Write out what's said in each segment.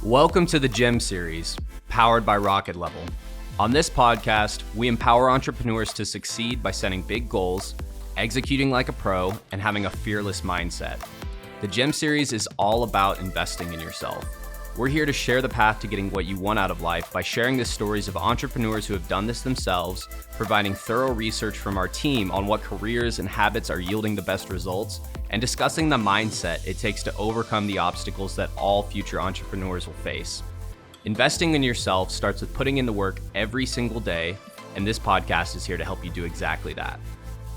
Welcome to the G.E.M.Series, powered by RocketLevel. On this podcast, we empower entrepreneurs to succeed by setting big goals, executing like a pro, and having a fearless mindset. The G.E.M.Series is all about investing in yourself. We're here to share the path to getting what you want out of life by sharing the stories of entrepreneurs who have done this themselves, providing thorough research from our team on what careers and habits are yielding the best results, and discussing the mindset it takes to overcome the obstacles that all future entrepreneurs will face. Investing in yourself starts with putting in the work every single day, and this podcast is here to help you do exactly that.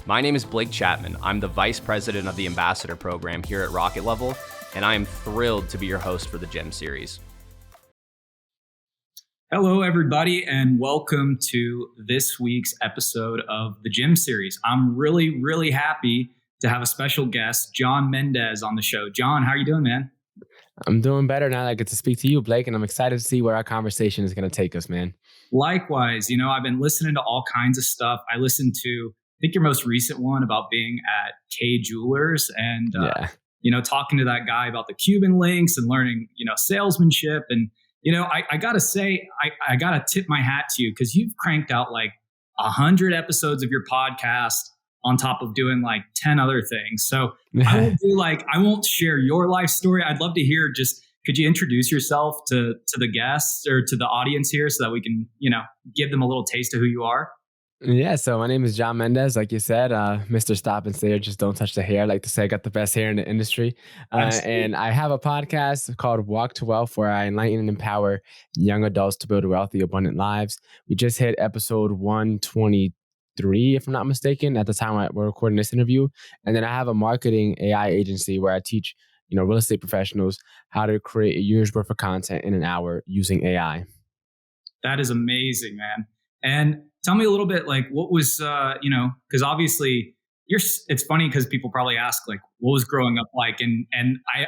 My name is Blake Chapman. I'm the Vice President of the Ambassador Program here at RocketLevel, and I am thrilled to be your host for the G.E.M.Series. Hello, everybody, and welcome to this week's episode of the G.E.M.Series. I'm really happy to have a special guest, John Mendez, on the show. John, how are you doing, man? I'm doing better now that I get to speak to you, Blake, and I'm excited to see where our conversation is going to take us, man. Likewise, I've been listening to all kinds of stuff. I listened to, I think, your most recent one about being at K Jewelers and, talking to that guy about the Cuban links and learning, salesmanship. And, I got to say, I got to tip my hat to you because you've cranked out like 100 episodes of your podcast on top of doing like 10 other things. So I won't share your life story. I'd love to hear could you introduce yourself to the guests or to the audience here so that we can, give them a little taste of who you are? Yeah, so my name is John Mendez, like you said, Mr. Stop and Stare, just don't touch the hair. I like to say I got the best hair in the industry. And I have a podcast called Walk to Wealth where I enlighten and empower young adults to build wealthy, abundant lives. We just hit episode 123, if I'm not mistaken, at the time we're recording this interview. And then I have a marketing AI agency where I teach, real estate professionals how to create a year's worth of content in an hour using AI. That is amazing, man. And tell me a little bit, like, what was, because obviously it's funny because people probably ask, like, what was growing up like? And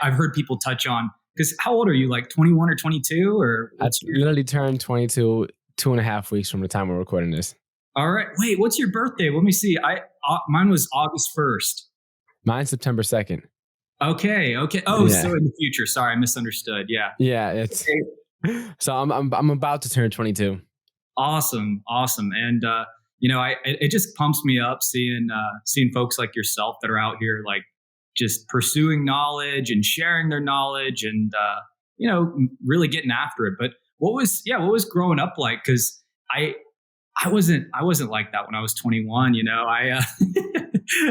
I've heard people touch on, because how old are you, like 21 or 22? Or I literally turned 22 2.5 weeks from the time we're recording this. All right. Wait, what's your birthday? Let me see. Mine was August 1st. Mine's September 2nd. Okay. Oh, yeah. So in the future. Sorry, I misunderstood. Yeah. Yeah. It's so I'm about to turn 22. Awesome. And, it just pumps me up seeing folks like yourself that are out here, like just pursuing knowledge and sharing their knowledge and, really getting after it. But what was growing up like? Cause I wasn't like that when I was 21,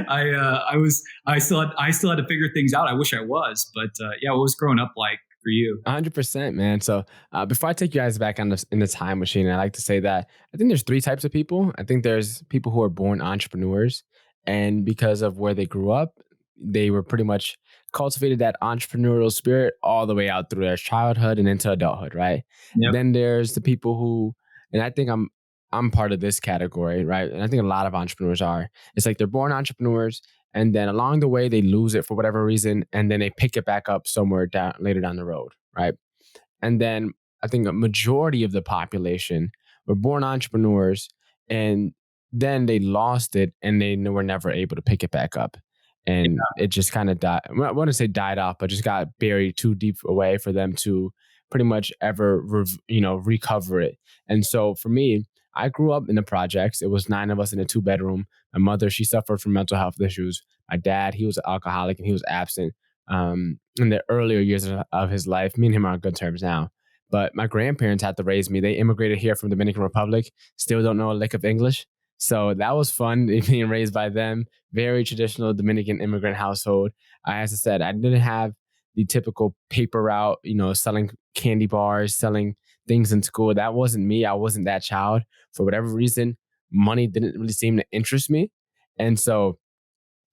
I still had to figure things out. I wish I was, but what was growing up like for you? 100%, man. So before I take you guys back in the time machine, I like to say that I think there's 3 types of people. I think there's people who are born entrepreneurs, and because of where they grew up, they were pretty much cultivated that entrepreneurial spirit all the way out through their childhood and into adulthood, right? Yep. Then there's the people who, and I think I'm part of this category, right? And I think a lot of entrepreneurs are. It's like they're born entrepreneurs, and then along the way, they lose it for whatever reason, and then they pick it back up somewhere later down the road, right? And then I think a majority of the population were born entrepreneurs, and then they lost it, and they were never able to pick it back up. And it just kind of died. I want to say died off, but just got buried too deep away for them to pretty much ever, recover it. And so for me, I grew up in the projects. It was 9 of us in a 2-bedroom. My mother, she suffered from mental health issues. My dad, he was an alcoholic and he was absent in the earlier years of his life. Me and him are on good terms now. But my grandparents had to raise me. They immigrated here from Dominican Republic. Still don't know a lick of English. So that was fun being raised by them. Very traditional Dominican immigrant household. As I said, I didn't have the typical paper route, selling candy bars, selling things in school. That wasn't me. I wasn't that child. For whatever reason, money didn't really seem to interest me. And so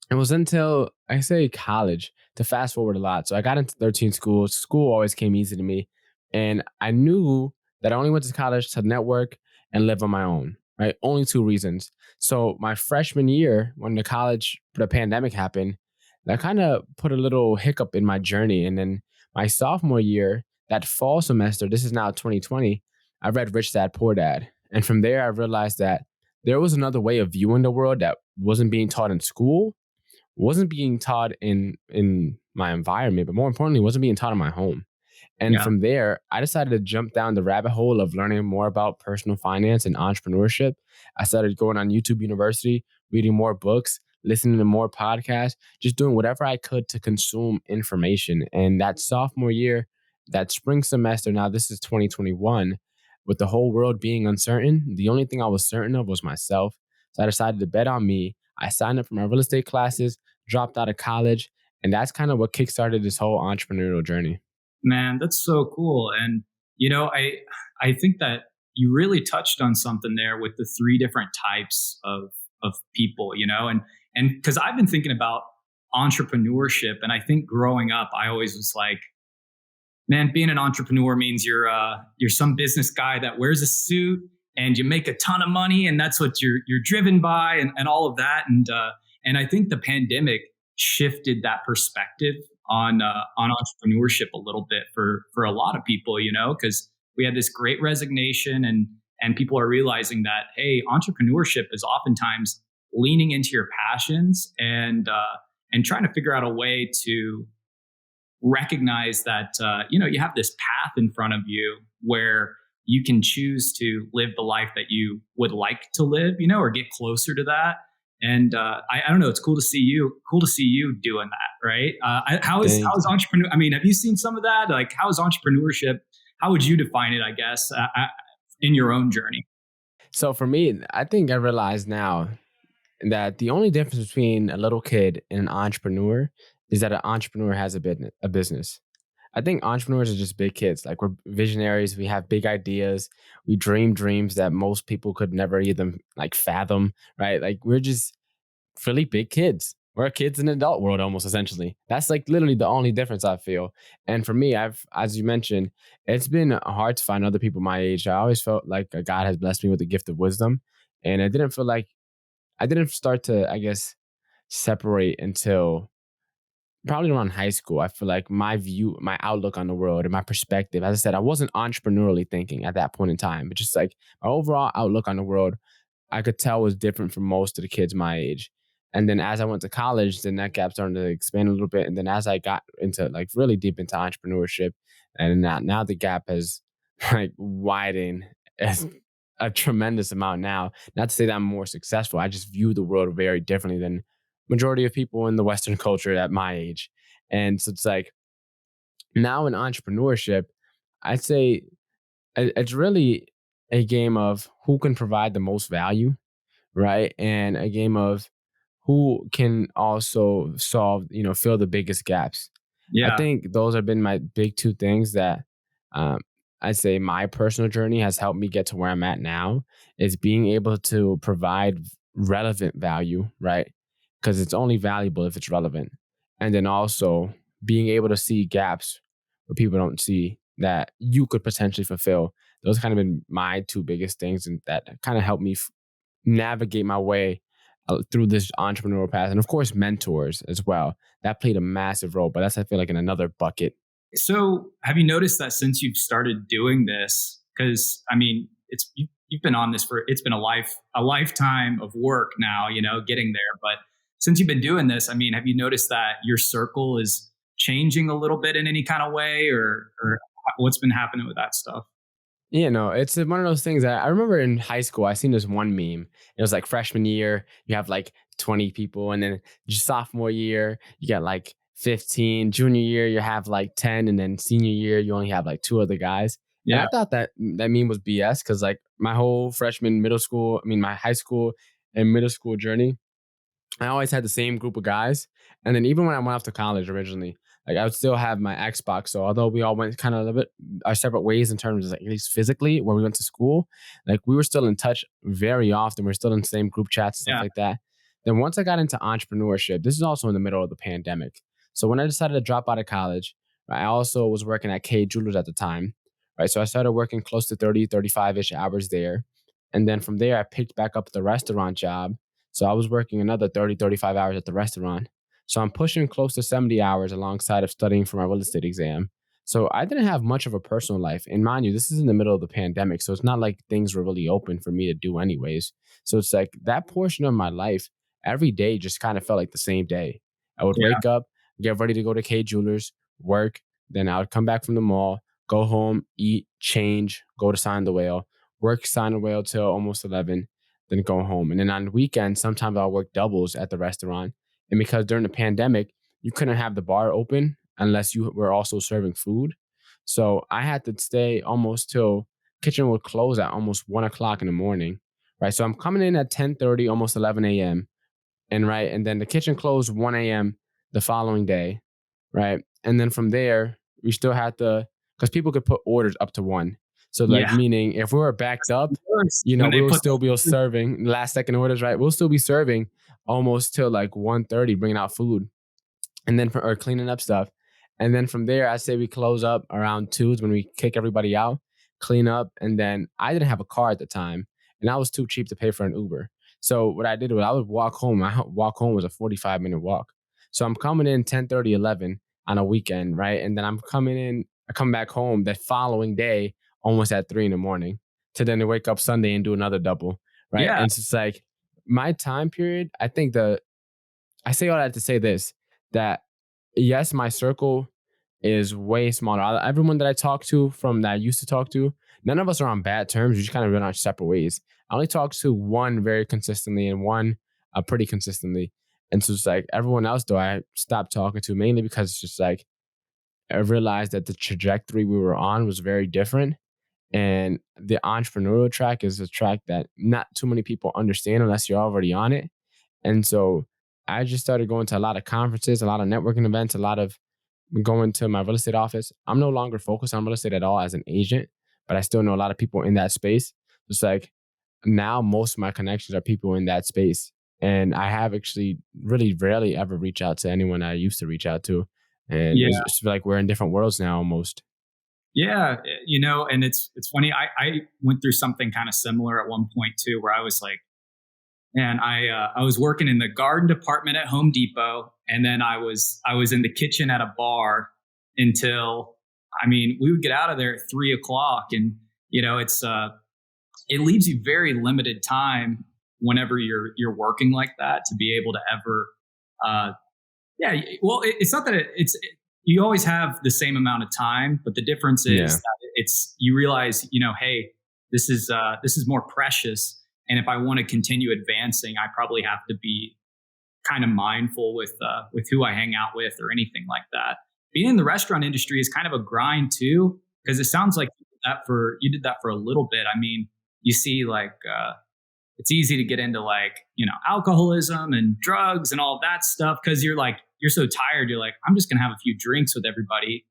it was until I say college, to fast forward a lot. So I got into 13 schools. School always came easy to me. And I knew that I only went to college to network and live on my own, right? Only 2 reasons. So my freshman year, when the pandemic happened, that kind of put a little hiccup in my journey. And then my sophomore year, that fall semester, this is now 2020, I read Rich Dad, Poor Dad. And from there, I realized that there was another way of viewing the world that wasn't being taught in school, wasn't being taught in my environment, but more importantly, wasn't being taught in my home. And Yeah. from there, I decided to jump down the rabbit hole of learning more about personal finance and entrepreneurship. I started going on YouTube University, reading more books, listening to more podcasts, just doing whatever I could to consume information. And that sophomore year, that spring semester, now this is 2021, with the whole world being uncertain, the only thing I was certain of was myself. So I decided to bet on me. I signed up for my real estate classes, dropped out of college, and that's kind of what kickstarted this whole entrepreneurial journey. Man, that's so cool. And I think that you really touched on something there with the three different types of people, and because I've been thinking about entrepreneurship, and I think growing up, I always was like, man, being an entrepreneur means you're some business guy that wears a suit and you make a ton of money, and that's what you're driven by, and all of that. And I think the pandemic shifted that perspective on entrepreneurship a little bit for a lot of people, because we had this great resignation, and people are realizing that, hey, entrepreneurship is oftentimes leaning into your passions and trying to figure out a way to recognize that you have this path in front of you where you can choose to live the life that you would like to live, or get closer to that. And I don't know, it's cool to see you doing that, right? How is entrepreneur? I mean, have you seen some of that? Like, how is entrepreneurship? How would you define it? I guess in your own journey. So for me, I think I realize now that the only difference between a little kid and an entrepreneur is that an entrepreneur has a business. I think entrepreneurs are just big kids. Like, we're visionaries. We have big ideas. We dream dreams that most people could never even like fathom, right? Like, we're just really big kids. We're kids in the adult world almost, essentially. That's like literally the only difference I feel. And for me, as you mentioned, it's been hard to find other people my age. I always felt like God has blessed me with the gift of wisdom. And I didn't start to, I guess, separate until probably around high school. I feel like my outlook on the world and my perspective, as I said, I wasn't entrepreneurially thinking at that point in time, but just like my overall outlook on the world, I could tell was different from most of the kids my age. And then as I went to college, then that gap started to expand a little bit. And then as I got into like really deep into entrepreneurship, and now the gap has like widened as a tremendous amount now. Not to say that I'm more successful. I just view the world very differently than majority of people in the Western culture at my age. And so it's like now in entrepreneurship, I'd say it's really a game of who can provide the most value, right? And a game of who can also fill the biggest gaps. I Yeah. think those have been my big two things that um, I'd say my personal journey has helped me get to where I'm at now is being able to provide relevant value, right? Because it's only valuable if it's relevant. And then also being able to see gaps where people don't see that you could potentially fulfill. Those kind of been my two biggest things, and that kind of helped me navigate my way through this entrepreneurial path. And of course, mentors as well. That played a massive role, but that's, I feel like, in another bucket. So, have you noticed that since you've started doing this? Because I mean, you've been on this for it's been a lifetime of work now. Getting there. But since you've been doing this, I mean, have you noticed that your circle is changing a little bit in any kind of way, or what's been happening with that stuff? Yeah, no, it's one of those things that I remember in high school. I seen this one meme. It was like freshman year, you have like 20 people, and then sophomore year, you got like 15. Junior year, you have like 10, and then senior year, you only have like two other guys. And Yeah. I thought that meme was BS because like my whole my high school and middle school journey, I always had the same group of guys. And then even when I went off to college originally, like I would still have my Xbox. So although we all went kind of a little bit our separate ways in terms of like, at least physically where we went to school, like we were still in touch very often. We're still in the same group chats and stuff Yeah. like that. Then once I got into entrepreneurship, this is also in the middle of the pandemic. So when I decided to drop out of college, right, I also was working at K Jewelers at the time. Right. So I started working close to 30, 35-ish hours there. And then from there, I picked back up the restaurant job. So I was working another 30, 35 hours at the restaurant. So I'm pushing close to 70 hours alongside of studying for my real estate exam. So I didn't have much of a personal life. And mind you, this is in the middle of the pandemic. So it's not like things were really open for me to do anyways. So it's like that portion of my life, every day just kind of felt like the same day. I would Yeah. wake up, get ready to go to K Jewelers, work, then I would come back from the mall, go home, eat, change, go to Sign the Whale, work Sign the Whale till almost 11, then go home. And then on the weekend, sometimes I'll work doubles at the restaurant. And because during the pandemic, you couldn't have the bar open unless you were also serving food. So I had to stay almost till kitchen would close at almost 1 o'clock in the morning. Right. So I'm coming in at 10:30, almost 11 a.m. And then the kitchen closed 1 a.m. the following day. Right. And then from there, we still had to, because people could put orders up to 1. So like, Yeah. meaning if we were backed up, When we they will put still be serving last second orders, right? We'll still be serving almost till like 1:30, bringing out food and then or cleaning up stuff. And then from there, I say we close up around 2 is when we kick everybody out, clean up. And then I didn't have a car at the time and I was too cheap to pay for an Uber. So what I did was I would walk home. My walk home was a 45-minute walk. So I'm coming in 10:30, 11 on a weekend, right? And then I come back home that following day almost at 3 in the morning to then wake up Sunday and do another double, right? Yeah. And it's just like my time period, I think I say all that to say this, that yes, my circle is way smaller. Everyone that I talk to from that I used to talk to, none of us are on bad terms. We just kind of run our separate ways. I only talk to one very consistently and one pretty consistently. And so it's like everyone else, though, I stopped talking to mainly because it's just like I realized that the trajectory we were on was very different. And the entrepreneurial track is a track that not too many people understand unless you're already on it. And so I just started going to a lot of conferences, a lot of networking events, a lot of going to my real estate office. I'm no longer focused on real estate at all as an agent, but I still know a lot of people in that space. It's like now most of my connections are people in that space. And I have actually really rarely ever reach out to anyone I used to reach out to. And Yeah. it's like we're in different worlds now almost. Yeah, and it's funny. I went through something kind of similar at one point too, where I was like, man, I was working in the garden department at Home Depot, and then I was in the kitchen at a bar until, we would get out of there at 3 o'clock, and it leaves you very limited time whenever you're working like that to be able to ever, well, it's not that you always have the same amount of time, but the difference is that you realize, hey, this is more precious. And if I want to continue advancing, I probably have to be kind of mindful with who I hang out with or anything like that. Being in the restaurant industry is kind of a grind too, because it sounds like you did that for a little bit. You see like, it's easy to get into like, alcoholism and drugs and all that stuff. Cause you're so tired. You're like, I'm just going to have a few drinks with everybody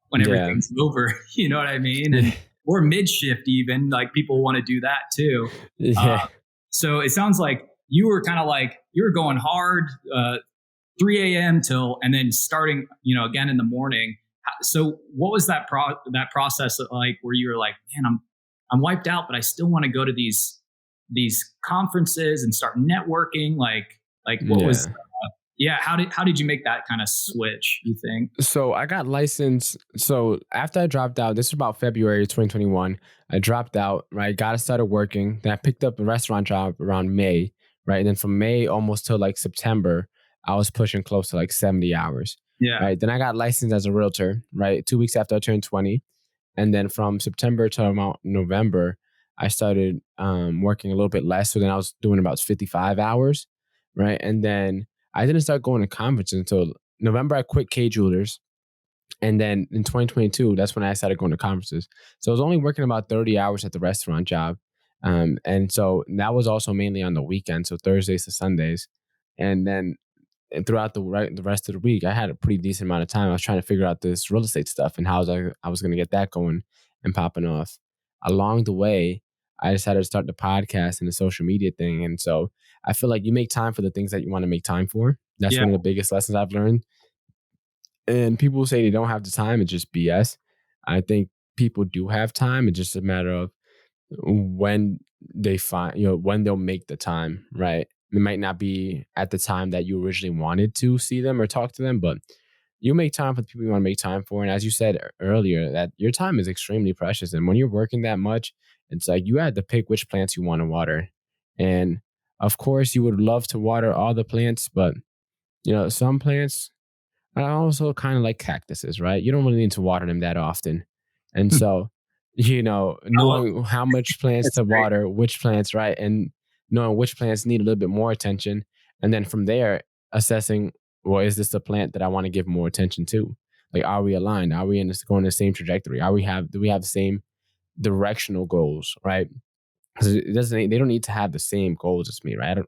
when everything's over. You know what I mean? And, or mid shift even, like people want to do that too. Yeah. So it sounds like you were kind of like, you were going hard, 3 a.m. and then starting, again in the morning. So what was that process like where you were like, man, I'm wiped out, but I still want to go to these conferences and start networking? Like what was, how did you make that kind of switch, you think? So I got licensed. So after I dropped out, this was about February 2021, I dropped out, right? Got started working. Then I picked up a restaurant job around May, right? And then from May almost till like September, I was pushing close to like 70 hours. Yeah. Right. Then I got licensed as a realtor, right? 2 weeks after I turned 20. And then from September to about November, I started working a little bit less. So then I was doing about 55 hours, right? And then I didn't start going to conferences until November. I quit G.E.M.Series. And then in 2022, that's when I started going to conferences. So I was only working about 30 hours at the restaurant job. And so that was also mainly on the weekend, so Thursdays to Sundays. And then throughout the rest of the week, I had a pretty decent amount of time. I was trying to figure out this real estate stuff and how I was going to get that going and popping off. Along the way, I decided to start the podcast and the social media thing. And so I feel like you make time for the things that you want to make time for. That's one of the biggest lessons I've learned. And people say they don't have the time. It's just BS. I think people do have time. It's just a matter of when they find, when they'll make the time, right? It might not be at the time that you originally wanted to see them or talk to them, but you make time for the people you want to make time for. And as you said earlier, that your time is extremely precious. And when you're working that much, it's like you had to pick which plants you want to water. And of course, you would love to water all the plants, but some plants are also kind of like cactuses, right? You don't really need to water them that often. And so, knowing how much plants That's to great. water, which plants, right? And knowing which plants need a little bit more attention. And then from there, assessing, well, is this a plant that I want to give more attention to? Like, are we aligned? Are we going the same trajectory? Do we have the same directional goals, right? Because they don't need to have the same goals as me, right?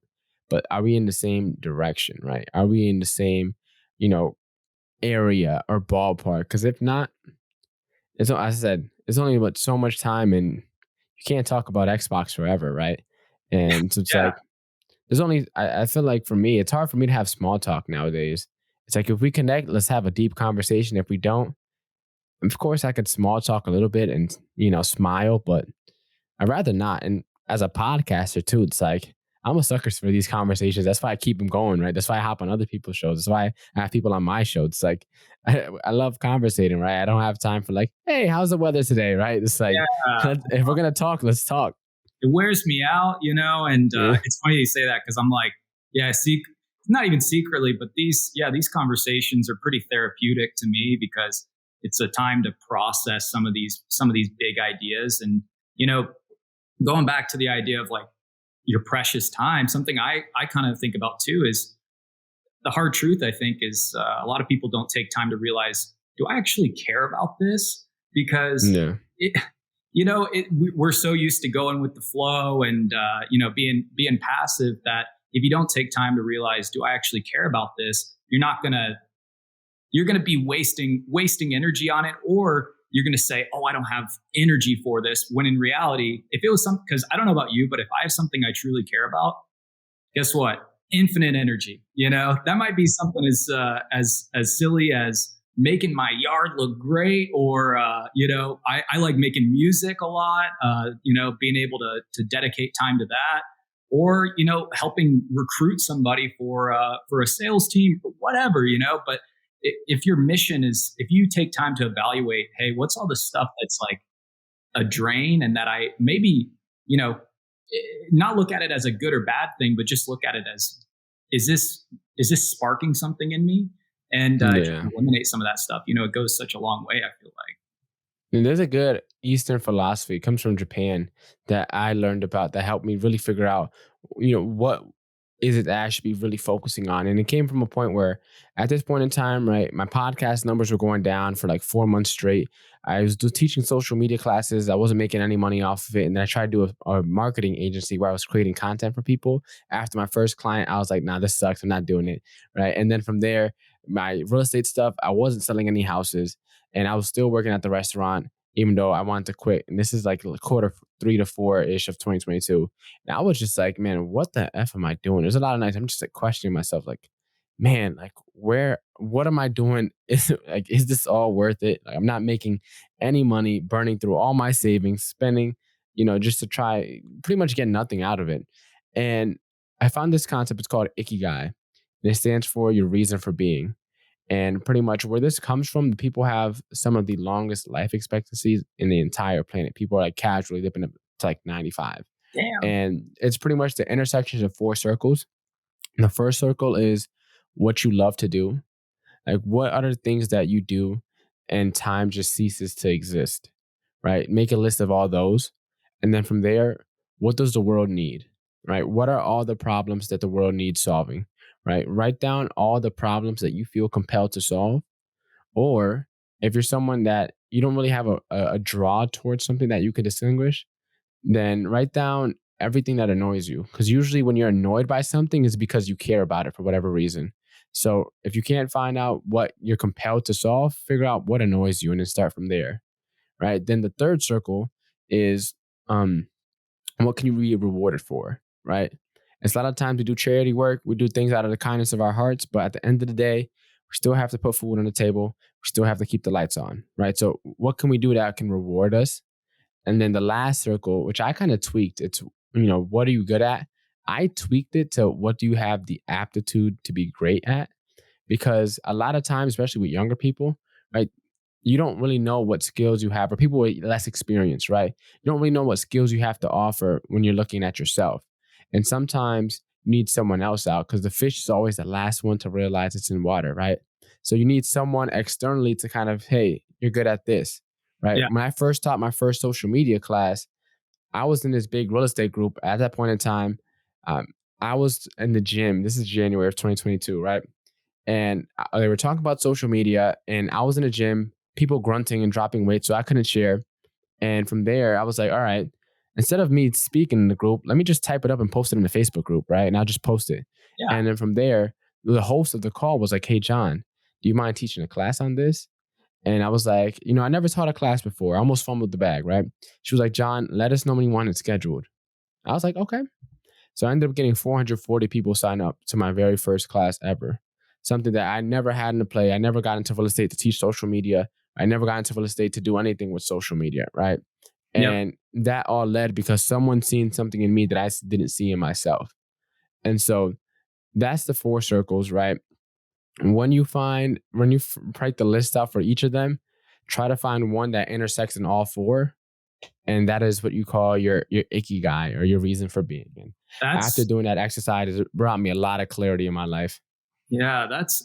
But are we in the same direction, right? Are we in the same, you know, area or ballpark? Because if not, as I said, it's only but so much time, and you can't talk about Xbox forever, right? And so it's Yeah. like there's only I feel like for me, it's hard for me to have small talk nowadays. It's like if we connect, let's have a deep conversation. If we don't, of course I could small talk a little bit and smile, but I'd rather not. And as a podcaster too, it's like I'm a sucker for these conversations. That's why I keep them going, right? That's why I hop on other people's shows. That's why I have people on my show. It's like I love conversating, right? I don't have time for like, hey, how's the weather today, right? It's like Yeah. if we're gonna talk, let's talk. It wears me out, and Yeah. it's funny you say that because I'm like, yeah, not even secretly, but these conversations are pretty therapeutic to me because it's a time to process some of these big ideas. And going back to the idea of like your precious time, something I kind of think about too is the hard truth. I think is a lot of people don't take time to realize, do I actually care about this? Because Yeah. we're so used to going with the flow and being passive that if you don't take time to realize, do I actually care about this? You're gonna be wasting energy on it, or you're gonna say, oh, I don't have energy for this. When in reality, if it was something, because I don't know about you, but if I have something I truly care about, guess what? Infinite energy. That might be something as silly as making my yard look great, or I like making music a lot. Being able to dedicate time to that, or helping recruit somebody for a sales team, or whatever. But if your mission is, if you take time to evaluate, hey, what's all the stuff that's like a drain, and that I maybe not look at it as a good or bad thing, but just look at it as, is this sparking something in me? And just Yeah. eliminate some of that stuff. It goes such a long way, I feel like. And there's a good Eastern philosophy, it comes from Japan, that I learned about that helped me really figure out, what is it that I should be really focusing on. And it came from a point where at this point in time, right, my podcast numbers were going down for like 4 months straight. I was teaching social media classes. I wasn't making any money off of it. And then I tried to do a marketing agency where I was creating content for people. After my first client, I was like, nah, this sucks. I'm not doing it. Right. And then from there, my real estate stuff, I wasn't selling any houses, and I was still working at the restaurant, even though I wanted to quit. And this is like quarter 3 to 4-ish of 2022. And I was just like, man, what the F am I doing? There's a lot of nights I'm just like questioning myself, like, man, like what am I doing? Is this all worth it? Like, I'm not making any money, burning through all my savings, spending, just to try pretty much get nothing out of it. And I found this concept, it's called Ikigai. And it stands for your reason for being. And pretty much where this comes from, the people have some of the longest life expectancies in the entire planet. People are like casually living up to like 95. Damn. And it's pretty much the intersections of 4 circles. And the first circle is what you love to do. Like, what are the things that you do and time just ceases to exist, right? Make a list of all those. And then from there, what does the world need, right? What are all the problems that the world needs solving, right? Write down all the problems that you feel compelled to solve. Or if you're someone that you don't really have a draw towards something that you can distinguish, then write down everything that annoys you. Because usually when you're annoyed by something, it's because you care about it for whatever reason. So if you can't find out what you're compelled to solve, figure out what annoys you and then start from there. Right. Then the third circle is what can you be rewarded for? Right. It's a lot of times we do charity work, we do things out of the kindness of our hearts, but at the end of the day, we still have to put food on the table. We still have to keep the lights on. Right. So what can we do that can reward us? And then the last circle, which I kind of tweaked, it's, what are you good at? I tweaked it to what do you have the aptitude to be great at? Because a lot of times, especially with younger people, right, you don't really know what skills you have, or people with less experience, right? You don't really know what skills you have to offer when you're looking at yourself. And sometimes you need someone else out because the fish is always the last one to realize it's in water, right? So you need someone externally to kind of, hey, you're good at this, right? Yeah. When I first taught my first social media class, I was in this big real estate group at that point in time. Um, I was in the gym. This is January of 2022, right? And they were talking about social media, and I was in the gym, people grunting and dropping weight, so I couldn't share. And from there, I was like, all right, instead of me speaking in the group, let me just type it up and post it in the Facebook group, right? And I'll just post it. Yeah. And then from there, the host of the call was like, hey, John, do you mind teaching a class on this? And I was like, I never taught a class before. I almost fumbled the bag, right? She was like, John, let us know when you want it scheduled. I was like, okay. So I ended up getting 440 people sign up to my very first class ever. Something that I never had in the play. I never got into real estate to teach social media. I never got into real estate to do anything with social media, right? Yep. And that all led because someone seen something in me that I didn't see in myself. And so that's the four circles, right? When you write the list out for each of them, try to find one that intersects in all four. And that is what you call your Ikigai, or your reason for being. And after doing that exercise, it brought me a lot of clarity in my life. Yeah, that's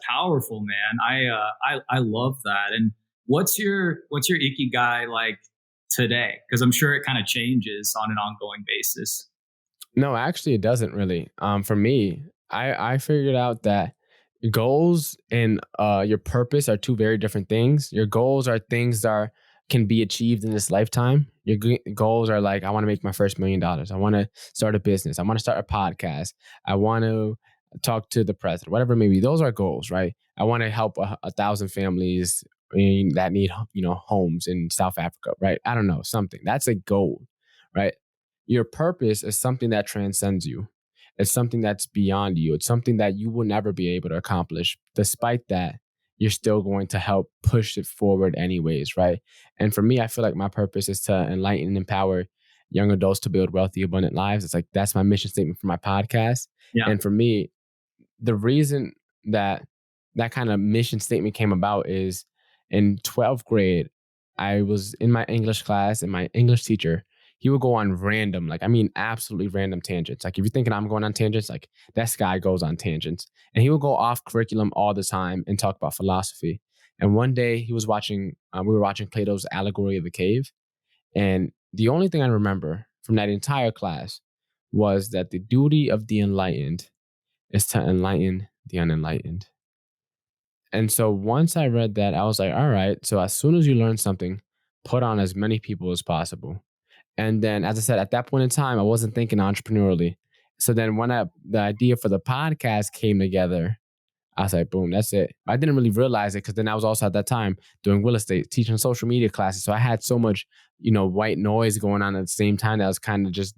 powerful, man. I love that. And what's your Ikigai like today? Because I'm sure it kind of changes on an ongoing basis. No, actually, it doesn't really. For me, I figured out that goals and your purpose are two very different things. Your goals are things that can be achieved in this lifetime. Your goals are like, I want to make my first $1 million. I want to start a business. I want to start a podcast. I want to talk to the president, whatever it may be. Those are goals, right? I want to help 1,000 families that need, homes in South Africa, right? I don't know, something. That's a goal, right? Your purpose is something that transcends you. It's something that's beyond you. It's something that you will never be able to accomplish. Despite that, you're still going to help push it forward anyways, right? And for me, I feel like my purpose is to enlighten and empower young adults to build wealthy, abundant lives. It's like, that's my mission statement for my podcast. Yeah. And for me, the reason that kind of mission statement came about is in 12th grade, I was in my English class, and my English teacher, he would go on random, absolutely random tangents. Like, if you're thinking I'm going on tangents, like, this guy goes on tangents. And he would go off curriculum all the time and talk about philosophy. And one day we were watching Plato's Allegory of the Cave. And the only thing I remember from that entire class was that the duty of the enlightened is to enlighten the unenlightened. And so once I read that, I was like, all right, so as soon as you learn something, put on as many people as possible. And then, as I said, at that point in time, I wasn't thinking entrepreneurially. So then when the idea for the podcast came together, I was like, boom, that's it. I didn't really realize it because then I was also at that time doing real estate, teaching social media classes. So I had so much, white noise going on at the same time that I was kind of just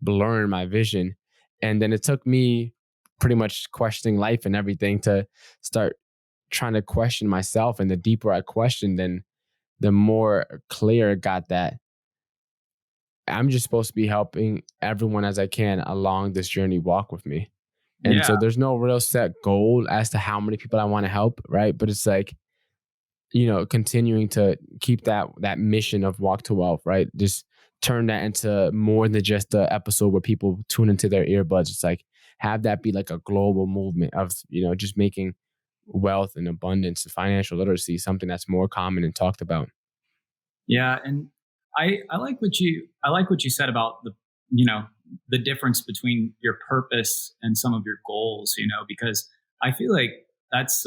blurring my vision. And then it took me pretty much questioning life and everything to start trying to question myself. And the deeper I questioned, then the more clear it got that I'm just supposed to be helping everyone as I can along this journey walk with me. And so there's no real set goal as to how many people I want to help, right? But it's like, continuing to keep that mission of Walk to Wealth, right? Just turn that into more than just the episode where people tune into their earbuds. It's like, have that be like a global movement of, just making wealth and abundance and financial literacy something that's more common and talked about. Yeah, and I like what you said about the difference between your purpose and some of your goals, because I feel like that's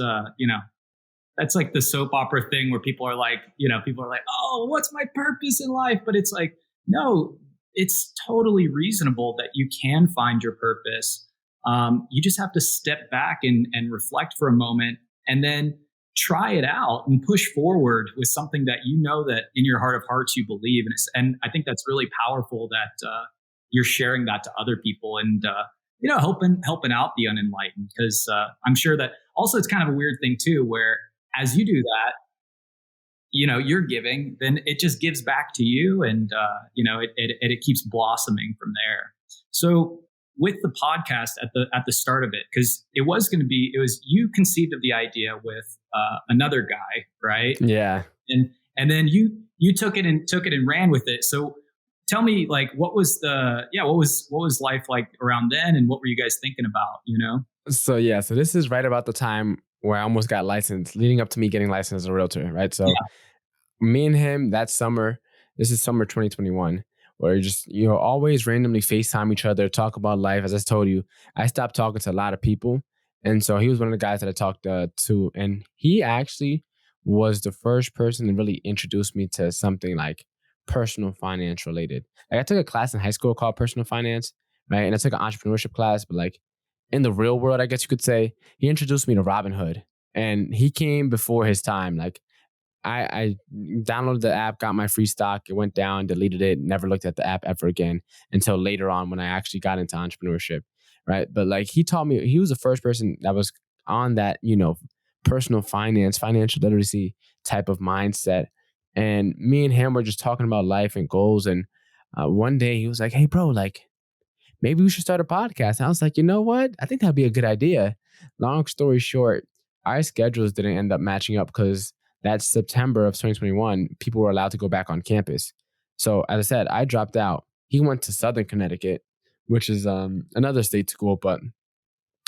that's like the soap opera thing where people are like, oh, what's my purpose in life? But it's like, no, it's totally reasonable that you can find your purpose. You just have to step back and reflect for a moment, and then try it out and push forward with something that that in your heart of hearts you believe in. And I think that's really powerful that you're sharing that to other people and helping out the unenlightened, because I'm sure that also it's kind of a weird thing too, where as you do that, you're giving, then it just gives back to you, and it keeps blossoming from there. So with the podcast at the start of it, because it was you conceived of the idea with another guy, right? Yeah. And then you took it and ran with it. So tell me, like, what was life like around then, and what were you guys thinking about? So this is right about the time where I almost got licensed, leading up to me getting licensed as a realtor, right? So me and him that summer, this is summer 2021, where just, always randomly FaceTime each other, talk about life. As I told you, I stopped talking to a lot of people. And so he was one of the guys that I talked to. And he actually was the first person to really introduce me to something like personal finance related. Like I took a class in high school called personal finance, right? And I took an entrepreneurship class, but like in the real world, I guess you could say, he introduced me to Robinhood. And he came before his time. Like I downloaded the app, got my free stock, it went down, deleted it, never looked at the app ever again until later on when I actually got into entrepreneurship, right? But like he taught me, he was the first person that was on that, personal finance, financial literacy type of mindset. And me and him were just talking about life and goals. And one day he was like, "Hey, bro, like maybe we should start a podcast." And I was like, you know what? I think that'd be a good idea. Long story short, our schedules didn't end up matching up because that September of 2021, people were allowed to go back on campus. So as I said, I dropped out. He went to Southern Connecticut, which is another state school, but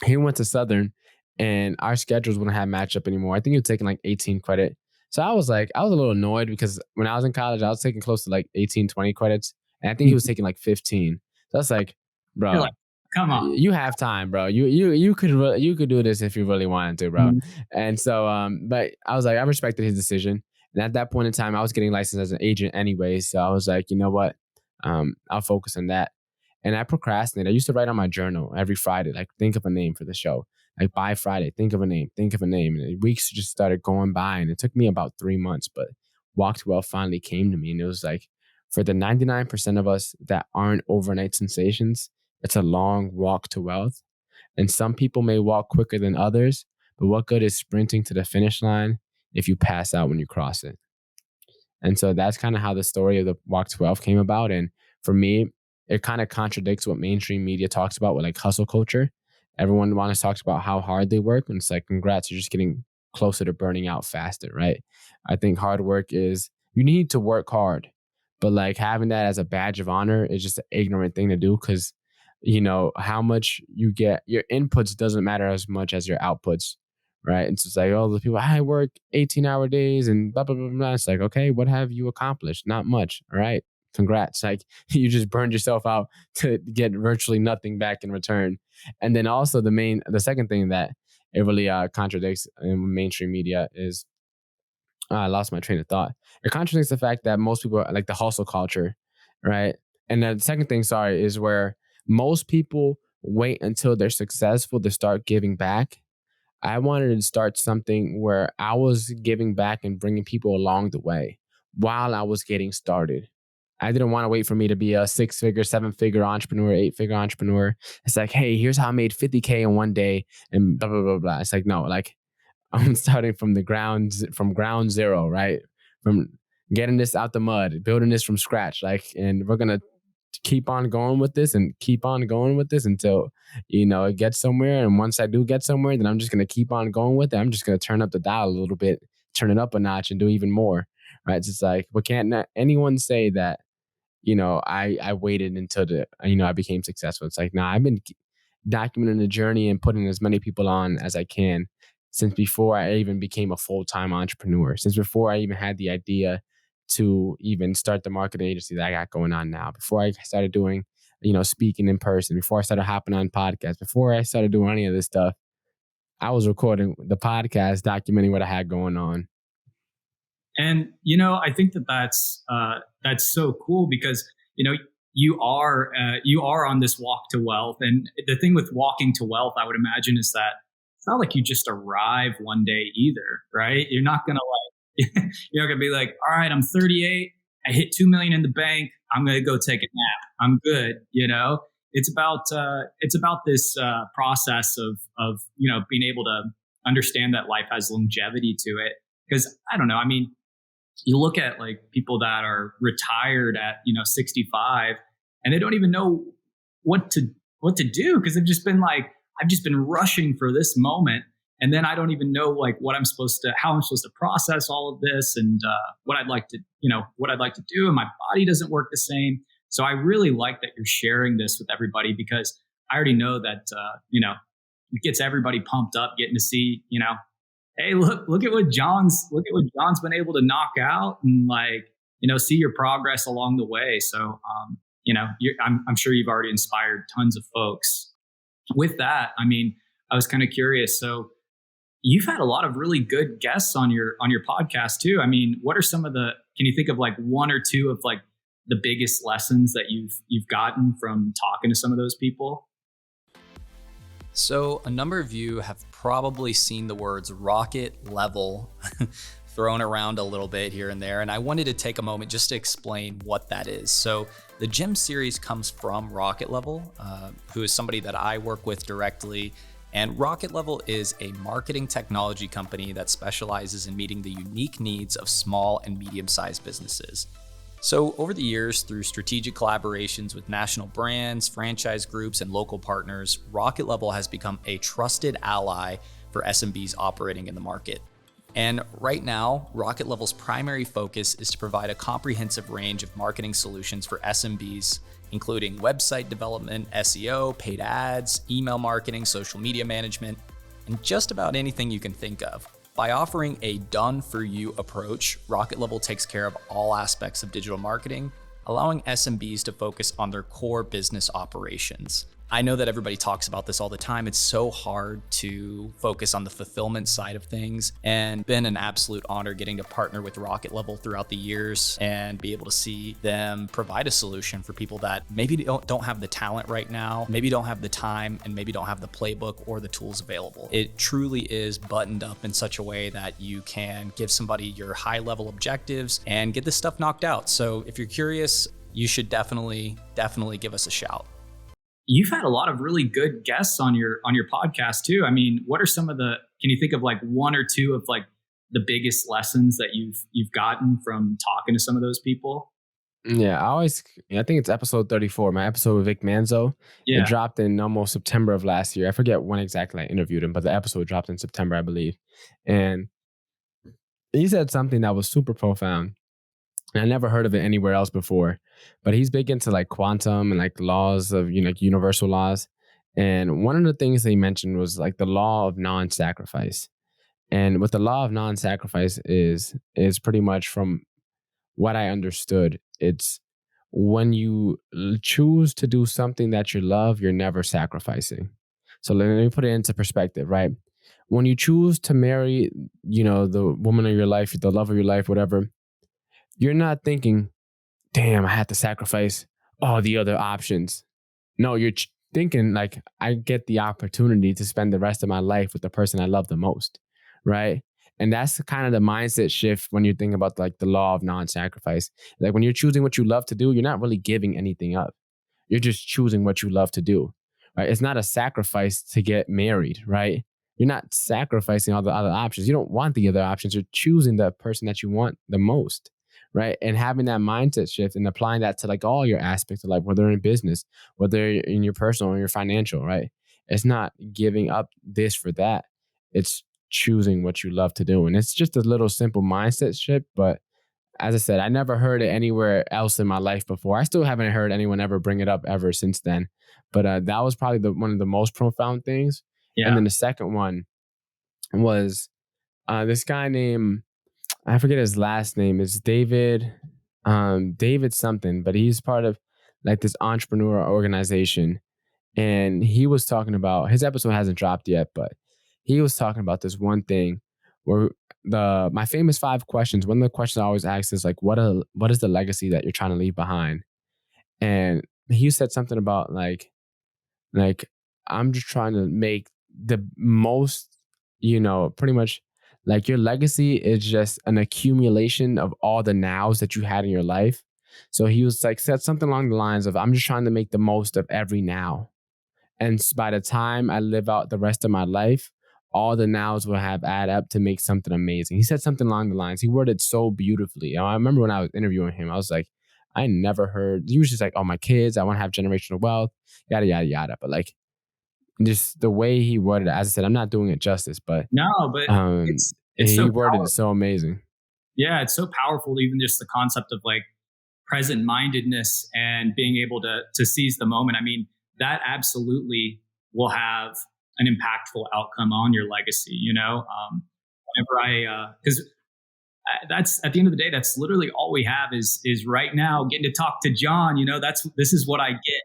he went to Southern and our schedules wouldn't have matched up anymore. I think he was taking like 18 credit. So I was a little annoyed because when I was in college, I was taking close to like 18, 20 credits. And I think he was taking like 15. So I was like, You're bro, like, come on. you have time, bro. You could do this if you really wanted to, bro. And so, but I was like, I respected his decision. And at that point in time, I was getting licensed as an agent anyway. So I was like, you know what? I'll focus on that. And I procrastinated. I used to write on my journal every Friday, like think of a name for the show. Like by Friday, think of a name. And weeks just started going by. And it took me about 3 months, but Walk to Wealth finally came to me. And it was like, for the 99% of us that aren't overnight sensations, it's a long walk to wealth. And some people may walk quicker than others, but what good is sprinting to the finish line if you pass out when you cross it? And so that's kind of how the story of the Walk to Wealth came about. And for me, it kind of contradicts what mainstream media talks about with like hustle culture. Everyone wants to talk about how hard they work. And it's like, congrats, you're just getting closer to burning out faster, right? I think hard work is, you need to work hard, but like having that as a badge of honor is just an ignorant thing to do because, how much you get, your inputs doesn't matter as much as your outputs, right? And so it's like, oh, the people, I work 18-hour days and blah, blah, blah, blah. It's like, okay, what have you accomplished? Not much. All right. Congrats. Like you just burned yourself out to get virtually nothing back in return. And then also the second thing that it really contradicts in mainstream media is, I lost my train of thought. It contradicts the fact that most people like the hustle culture, right? And the second thing, sorry, is where most people wait until they're successful to start giving back. I wanted to start something where I was giving back and bringing people along the way while I was getting started. I didn't want to wait for me to be a 6-figure, 7-figure entrepreneur, 8-figure entrepreneur. It's like, hey, here's how I made 50K in one day and blah, blah, blah, blah. It's like, no, like I'm starting from ground zero, right? From getting this out the mud, building this from scratch. Like, and we're going to keep on going with this and keep on going with this until, it gets somewhere. And once I do get somewhere, then I'm just going to keep on going with it. I'm just going to turn up the dial a little bit, turn it up a notch and do even more, right? It's just like, but can't anyone say that, I waited until I became successful. It's like, nah, I've been documenting the journey and putting as many people on as I can since before I even became a full-time entrepreneur, since before I even had the idea to even start the marketing agency that I got going on now, before I started doing, speaking in person, before I started hopping on podcasts, before I started doing any of this stuff, I was recording the podcast, documenting what I had going on. And, I think that's so cool because, you are on this walk to wealth. And the thing with walking to wealth, I would imagine, is that it's not like you just arrive one day either, right? You're not going to you're not going to be like, all right, I'm 38. I hit 2 million in the bank. I'm going to go take a nap. I'm good. It's about this process of being able to understand that life has longevity to it. Because I don't know. I mean, you look at like people that are retired at 65, and they don't even know what to do because they've just been like, I've just been rushing for this moment, and then I don't even know like how I'm supposed to process all of this and what I'd like to do, and my body doesn't work the same. So I really like that you're sharing this with everybody because I already know that it gets everybody pumped up getting to see hey, look at what John's been able to knock out, and like, see your progress along the way. So, I'm sure you've already inspired tons of folks. With that, I mean, I was kind of curious. So you've had a lot of really good guests on your podcast too. I mean, what are can you think of like one or two of like the biggest lessons that you've gotten from talking to some of those people? So a number of you have probably seen the words rocket level thrown around a little bit here and there. And I wanted to take a moment just to explain what that is. So the G.E.M.Series comes from RocketLevel, who is somebody that I work with directly. And RocketLevel is a marketing technology company that specializes in meeting the unique needs of small and medium-sized businesses. So over the years, through strategic collaborations with national brands, franchise groups, and local partners, RocketLevel has become a trusted ally for SMBs operating in the market. And right now, RocketLevel's primary focus is to provide a comprehensive range of marketing solutions for SMBs, including website development, SEO, paid ads, email marketing, social media management, and just about anything you can think of. By offering a done-for-you approach, RocketLevel takes care of all aspects of digital marketing, allowing SMBs to focus on their core business operations. I know that everybody talks about this all the time. It's so hard to focus on the fulfillment side of things, and been an absolute honor getting to partner with RocketLevel throughout the years and be able to see them provide a solution for people that maybe don't have the talent right now, maybe don't have the time, and maybe don't have the playbook or the tools available. It truly is buttoned up in such a way that you can give somebody your high level objectives and get this stuff knocked out. So if you're curious, you should definitely give us a shout. You've had a lot of really good guests on your podcast too. I mean, what are can you think of like one or two of like the biggest lessons that you've gotten from talking to some of those people? Yeah, I think it's episode 34, my episode with Vic Manzo. Yeah. It dropped in almost September of last year. I forget when exactly I interviewed him, but the episode dropped in September, I believe. And he said something that was super profound. And I never heard of it anywhere else before, but he's big into like quantum and like laws of, like universal laws. And one of the things that he mentioned was like the law of non-sacrifice. And what the law of non-sacrifice is pretty much, from what I understood, it's when you choose to do something that you love, you're never sacrificing. So let me put it into perspective, right? When you choose to marry, the woman of your life, the love of your life, whatever, you're not thinking, damn, I had to sacrifice all the other options. No, you're thinking like, I get the opportunity to spend the rest of my life with the person I love the most, right? And that's kind of the mindset shift when you're thinking about like the law of non-sacrifice. Like when you're choosing what you love to do, you're not really giving anything up. You're just choosing what you love to do, right? It's not a sacrifice to get married, right? You're not sacrificing all the other options. You don't want the other options. You're choosing the person that you want the most, right? And having that mindset shift and applying that to like all your aspects of life, whether in business, whether in your personal or your financial, right? It's not giving up this for that. It's choosing what you love to do. And it's just a little simple mindset shift. But as I said, I never heard it anywhere else in my life before. I still haven't heard anyone ever bring it up ever since then. But that was probably one of the most profound things. Yeah. And then the second one was this guy named, I forget his last name. It's David something, but he's part of like this entrepreneur organization. And he was talking about, his episode hasn't dropped yet, but he was talking about this one thing where my famous 5 questions, one of the questions I always ask is like, what is the legacy that you're trying to leave behind? And he said something about like, I'm just trying to make the most, pretty much like your legacy is just an accumulation of all the nows that you had in your life. So he was like, said something along the lines of, I'm just trying to make the most of every now. And by the time I live out the rest of my life, all the nows will have add up to make something amazing. He said something along the lines. He worded so beautifully. I remember when I was interviewing him, I was like, I never heard, he was just like, oh, my kids, I want to have generational wealth, yada, yada, yada. But like, just the way he worded it, as I said, I'm not doing it justice, but no, but it's he so worded it so amazing. Yeah, it's so powerful. Even just the concept of like present mindedness and being able to seize the moment. I mean, that absolutely will have an impactful outcome on your legacy. whenever because that's at the end of the day, that's literally all we have is right now getting to talk to John. This is what I get.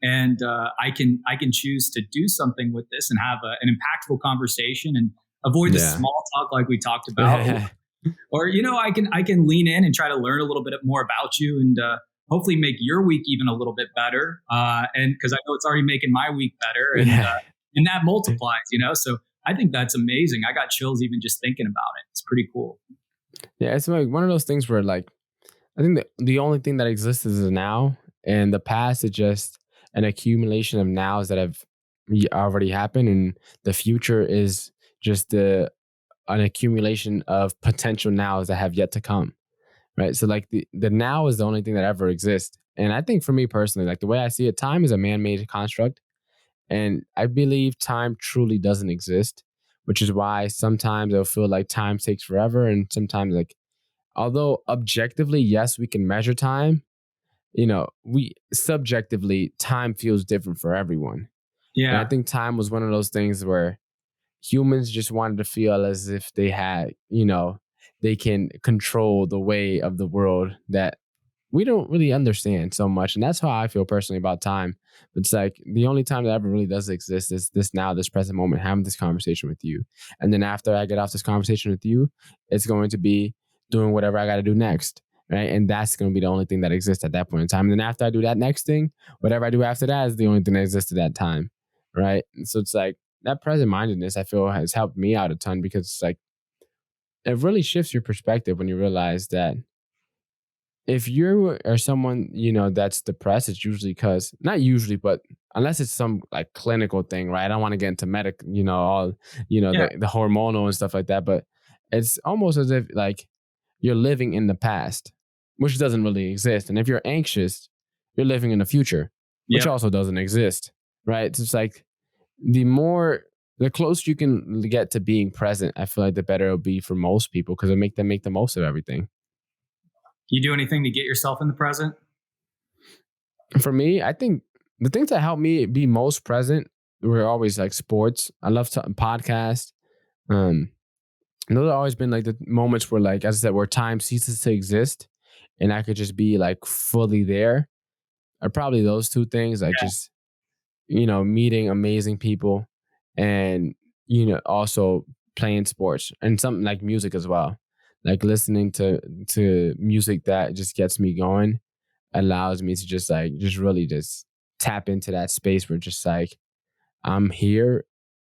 And I can choose to do something with this and have an impactful conversation and avoid the small talk like we talked about. Or I can lean in and try to learn a little bit more about you and hopefully make your week even a little bit better. And because I know it's already making my week better, and that multiplies. So I think that's amazing. I got chills even just thinking about it. It's pretty cool. Yeah, it's like one of those things where like I think the only thing that exists is the now, and the past is just an accumulation of nows that have already happened, and the future is just an accumulation of potential nows that have yet to come. Right. So like the now is the only thing that ever exists. And I think for me personally, like the way I see it, time is a man-made construct. And I believe time truly doesn't exist, which is why sometimes it'll feel like time takes forever. And sometimes like, although objectively, yes, we can measure time, we subjectively, time feels different for everyone. Yeah. And I think time was one of those things where humans just wanted to feel as if they had, they can control the way of the world that we don't really understand so much. And that's how I feel personally about time. It's like the only time that ever really does exist is this now, this present moment, having this conversation with you. And then after I get off this conversation with you, it's going to be doing whatever I got to do next. Right. And that's going to be the only thing that exists at that point in time. And then after I do that next thing, whatever I do after that is the only thing that exists at that time. Right. And so it's like that present mindedness, I feel, has helped me out a ton because it's like, it really shifts your perspective when you realize that if you are someone, that's depressed, it's usually because, not usually, but unless it's some like clinical thing, right? I don't want to get into the hormonal and stuff like that, but it's almost as if like you're living in the past, which doesn't really exist. And if you're anxious, you're living in the future, which also doesn't exist, right? So it's like the closer you can get to being present, I feel like the better it'll be for most people because it'll make them make the most of everything. You do anything to get yourself in the present? For me, I think the things that help me be most present were always like sports. I love podcasts. Those have always been like the moments where, like, as I said, where time ceases to exist and I could just be like fully there. Are probably those two things, like just, meeting amazing people and, also playing sports and something like music as well. Like listening to music that just gets me going allows me to just really just tap into that space where just like I'm here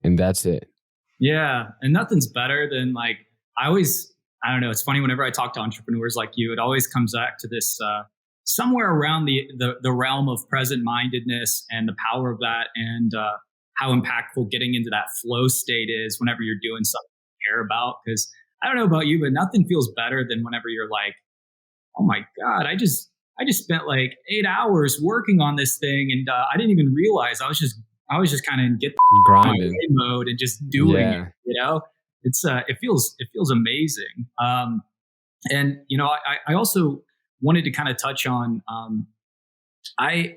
and that's it. Yeah. And nothing's better than like, I don't know. It's funny whenever I talk to entrepreneurs like you, it always comes back to this somewhere around the realm of present mindedness and the power of that and how impactful getting into that flow state is whenever you're doing something you care about. Because I don't know about you, but nothing feels better than whenever you're like, oh my God, I just spent like 8 hours working on this thing. And I didn't even realize I was just kind of in get grinding mode and just doing it, it's it feels amazing. And, I also wanted to kind of touch on, I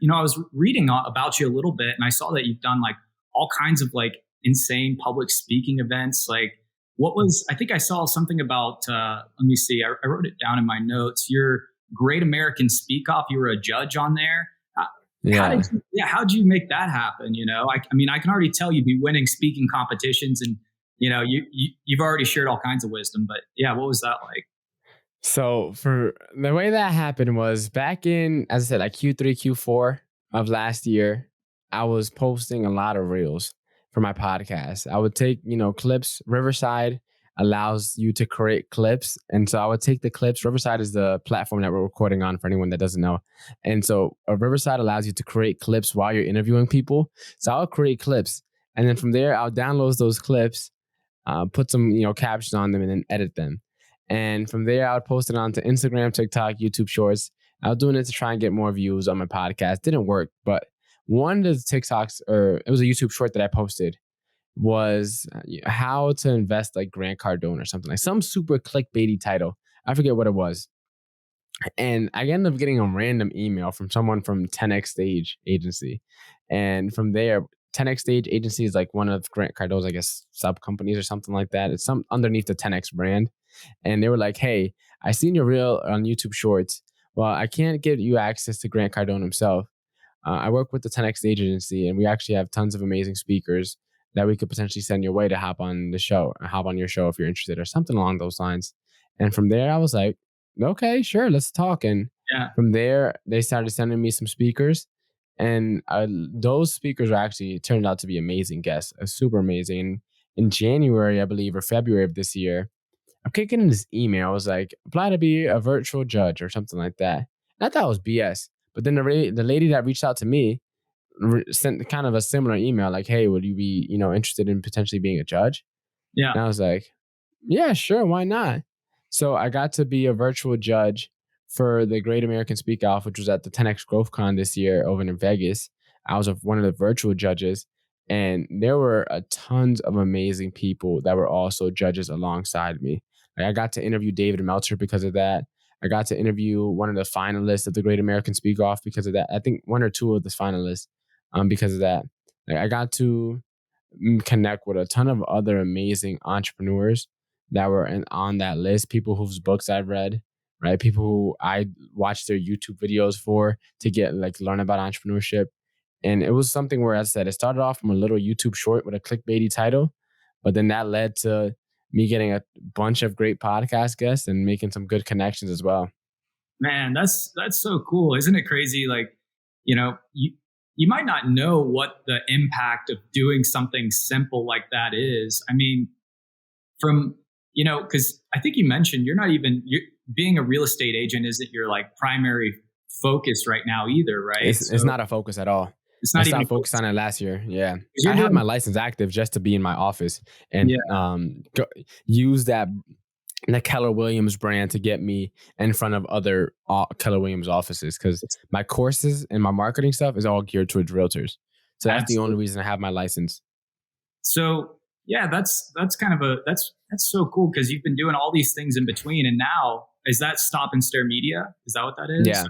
was reading about you a little bit and I saw that you've done like all kinds of like insane public speaking events. Like, I think I saw something about, let me see, I wrote it down in my notes. Your Great American Speak Off, you were a judge on there. How'd you make that happen? I can already tell you'd be winning speaking competitions and, you've already shared all kinds of wisdom, but what was that like? So for the way that happened was back in, as I said, like Q3, Q4 of last year, I was posting a lot of reels for my podcast. I would take, clips. Riverside allows you to create clips. And so I would take the clips. Riverside is the platform that we're recording on for anyone that doesn't know. And so Riverside allows you to create clips while you're interviewing people. So I'll create clips. And then from there, I'll download those clips, put some, captions on them and then edit them. And from there, I would post it onto Instagram, TikTok, YouTube Shorts. I was doing it to try and get more views on my podcast. Didn't work, but one of the TikToks, or it was a YouTube short that I posted, was how to invest like Grant Cardone or something, like some super clickbaity title. I forget what it was. And I ended up getting a random email from someone from 10X Stage Agency. And from there, 10X Stage Agency is like one of Grant Cardone's, I guess, sub companies or something like that. It's some underneath the 10X brand. And they were like, hey, I seen your reel on YouTube Shorts. Well, I can't give you access to Grant Cardone himself. I work with the 10X Stage Agency, and we actually have tons of amazing speakers that we could potentially send your way to hop on the show, or hop on your show if you're interested, or something along those lines. And from there, I was like, okay, sure, let's talk. And from there, they started sending me some speakers. And those speakers actually turned out to be amazing guests, super amazing. And in January, I believe, or February of this year, I'm kicking in this email. I was like, apply to be a virtual judge or something like that. And I thought it was BS. But then the lady that reached out to me sent kind of a similar email, like, hey, would you be, interested in potentially being a judge? Yeah. And I was like, yeah, sure, why not? So I got to be a virtual judge for the Great American Speak Off, which was at the 10X Growth Con this year over in Vegas. I was one of the virtual judges, and there were tons of amazing people that were also judges alongside me. Like, I got to interview David Meltzer because of that. I got to interview one of the finalists of the Great American Speak Off because of that. I think one or two of the finalists because of that. Like, I got to connect with a ton of other amazing entrepreneurs that were on that list, people whose books I've read, right? People who I watched their YouTube videos for to learn about entrepreneurship. And it was something where, as I said, it started off from a little YouTube short with a clickbaity title, but then that led to me getting a bunch of great podcast guests and making some good connections as well. Man, that's so cool. Isn't it crazy? Like, you might not know what the impact of doing something simple like that is. I mean, because I think you mentioned being a real estate agent isn't your like primary focus right now either, right? It's not a focus at all. It's not even focused on it last year. Yeah. I had my license active just to be in my office and use that Keller Williams brand to get me in front of other Keller Williams offices, because my courses and my marketing stuff is all geared towards realtors. So that's the only reason I have my license. So yeah, that's kind of that's so cool, because you've been doing all these things in between, and now is that Stop and Stare Media? Is that what that is? Yeah.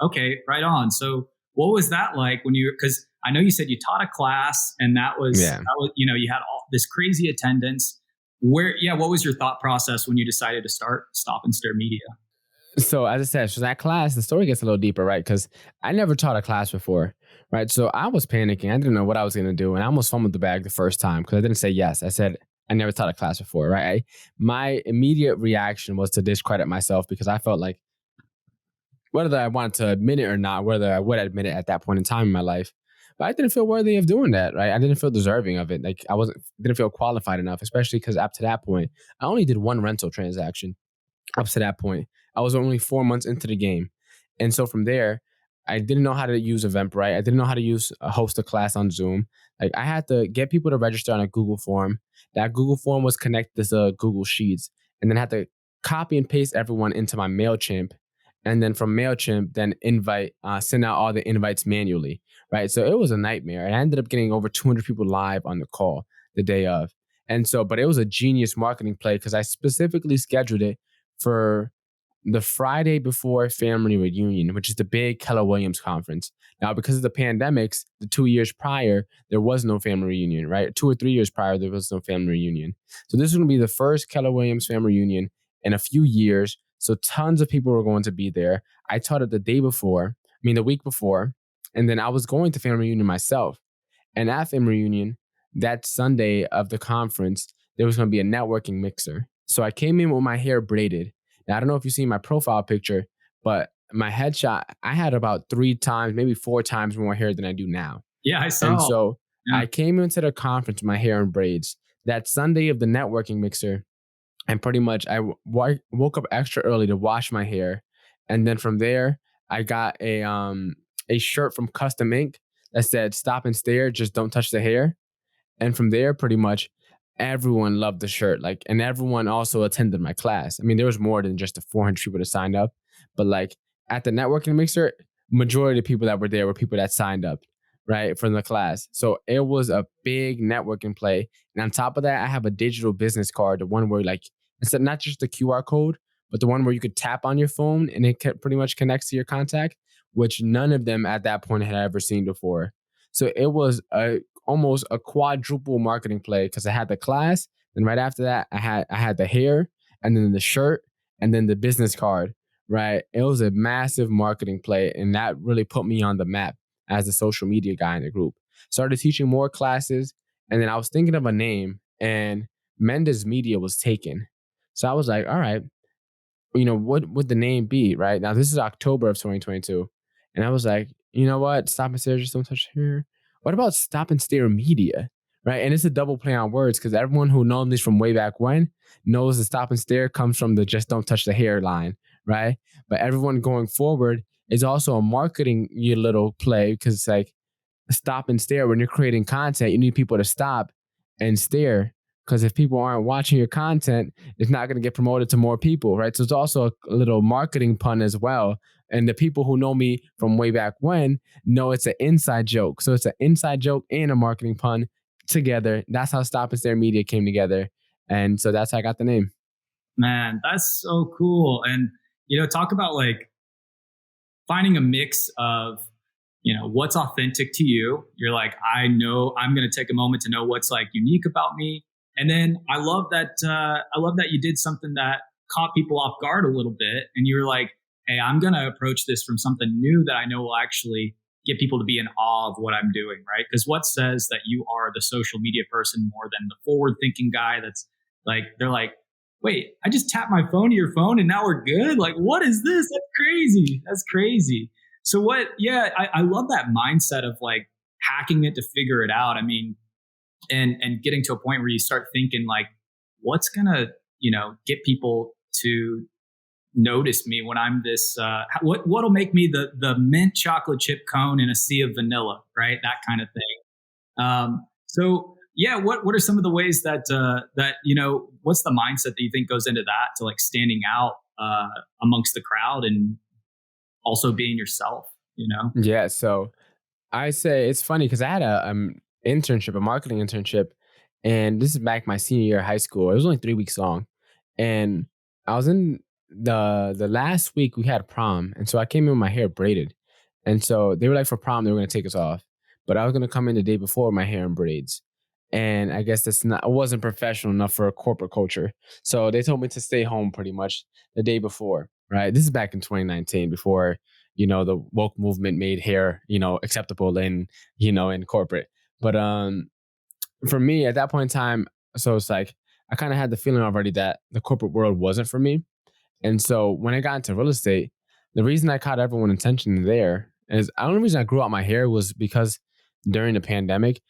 Okay, right on. So what was that like when because I know you said you taught a class, and that was you had all this crazy attendance. What was your thought process when you decided to start Stop and Stare Media? So as I said, so that class, the story gets a little deeper, right? Because I never taught a class before, right? So I was panicking. I didn't know what I was going to do. And I almost fumbled the bag the first time because I didn't say yes. I said, I never taught a class before, right? My immediate reaction was to discredit myself, because I felt like, whether I wanted to admit it or not, whether I would admit it at that point in time in my life, but I didn't feel worthy of doing that, right? I didn't feel deserving of it. Like, didn't feel qualified enough, especially because up to that point, I only did one rental transaction. Up to that point, I was only 4 months into the game. And so from there, I didn't know how to use Eventbrite. I didn't know how to host a class on Zoom. Like, I had to get people to register on a Google form. That Google form was connected to Google Sheets, and then I had to copy and paste everyone into my MailChimp. And then from MailChimp, then send out all the invites manually, right? So it was a nightmare. I ended up getting over 200 people live on the call the day of. And so, but it was a genius marketing play, because I specifically scheduled it for the Friday before Family Reunion, which is the big Keller Williams conference. Now, because of the pandemics, the 2 years prior, there was no family reunion, right? 2 or 3 years prior, there was no family reunion. So this is going to be the first Keller Williams family reunion in a few years. So tons of people were going to be there. I taught it the week before, and then I was going to family reunion myself. And at family reunion, that Sunday of the conference, there was going to be a networking mixer. So I came in with my hair braided. Now, I don't know if you see my profile picture, but my headshot, I had about 3 times, maybe 4 times more hair than I do now. Yeah, I saw. And so I came into the conference with my hair in braids. That Sunday of the networking mixer, and pretty much I woke up extra early to wash my hair. And then from there, I got a shirt from Custom Ink that said, "Stop and Stare, just don't touch the hair." And from there, pretty much everyone loved the shirt. And everyone also attended my class. I mean, there was more than just the 400 people that signed up. But at the networking mixer, majority of people that were there were people that signed up, right, from the class. So it was a big networking play. And on top of that, I have a digital business card, the one where it's not just the QR code, but the one where you could tap on your phone and it pretty much connects to your contact, which none of them at that point had ever seen before. So it was almost a quadruple marketing play because I had the class, and right after that, I had the hair, and then the shirt, and then the business card. Right, it was a massive marketing play, and that really put me on the map as a social media guy in the group. Started teaching more classes, and then I was thinking of a name, and Mendez Media was taken. So I was like, all right, what would the name be? Right now, this is October of 2022, and I was like, you know what? Stop and stare, just don't touch here. What about Stop and Stare Media? Right, and it's a double play on words because everyone who knows this from way back when knows the Stop and Stare comes from the just don't touch the hair line, right? But everyone going forward is also a marketing little play because it's like stop and stare. When you're creating content, you need people to stop and stare, because if people aren't watching your content, it's not going to get promoted to more people, right? So it's also a little marketing pun as well. And the people who know me from way back when know it's an inside joke. So it's an inside joke and a marketing pun together. That's how Stop and Stare Media came together. And so that's how I got the name. Man, that's so cool. And, talk about like finding a mix of, what's authentic to you. You're like, I know I'm going to take a moment to know what's like unique about me. And then I love that you did something that caught people off guard a little bit. And you were like, hey, I'm going to approach this from something new that I know will actually get people to be in awe of what I'm doing, right? Because what says that you are the social media person more than the forward thinking guy that's like, they're like, wait, I just tapped my phone to your phone and now we're good? Like, what is this? That's crazy. That's crazy. So I love that mindset of like hacking it to figure it out. I mean, and getting to a point where you start thinking like, what's gonna, get people to notice me when I'm this, what'll make me the mint chocolate chip cone in a sea of vanilla, right? That kind of thing. What are some of the ways that what's the mindset that you think goes into that to like standing out amongst the crowd and also being yourself, Yeah. So I say it's funny because I had a internship, a marketing internship, and this is back my senior year of high school. It was only 3 weeks long, and I was in the last week we had prom, and so I came in with my hair braided, and so they were like for prom they were going to take us off, but I was going to come in the day before with my hair in braids, and I guess it wasn't professional enough for a corporate culture, so they told me to stay home pretty much the day before. Right, this is back in 2019 before the woke movement made hair acceptable in corporate. But for me at that point in time, so it's like I kind of had the feeling already that the corporate world wasn't for me. And so when I got into real estate, the reason I caught everyone's attention there is the only reason I grew out my hair was because during the pandemic,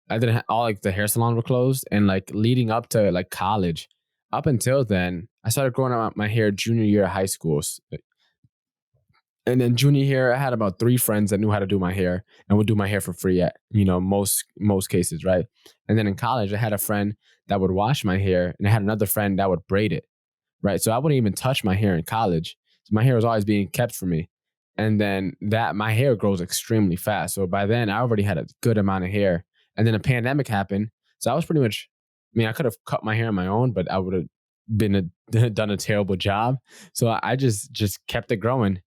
I didn't all like the hair salon were closed, and like leading up to like college, up until then, I started growing out my hair junior year of high school. And then junior year, I had about 3 friends that knew how to do my hair and would do my hair for free at, most cases, right? And then in college, I had a friend that would wash my hair, and I had another friend that would braid it, right? So I wouldn't even touch my hair in college. So my hair was always being kept for me. And then my hair grows extremely fast. So by then I already had a good amount of hair. And then a pandemic happened. So I was pretty much, I could have cut my hair on my own, but I would have done a terrible job. So I just kept it growing.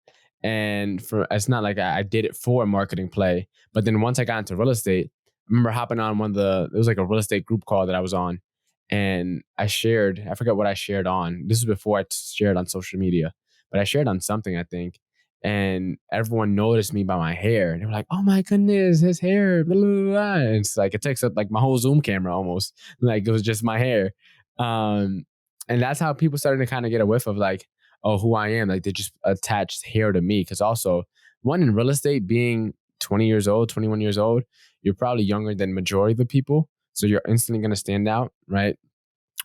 And it's not like I did it for a marketing play. But then once I got into real estate, I remember hopping on it was like a real estate group call that I was on. And I forget what I shared on. This is before I shared on social media, but I shared on something, I think. And everyone noticed me by my hair. And they were like, oh my goodness, his hair. Blah, blah, blah. And it's like, it takes up like my whole Zoom camera almost. Like it was just my hair. And that's how people started to kind of get a whiff of like, oh, who I am. Like they just attached hair to me. Because also, one, in real estate, being 20 years old, 21 years old, you're probably younger than majority of the people. So you're instantly going to stand out, right?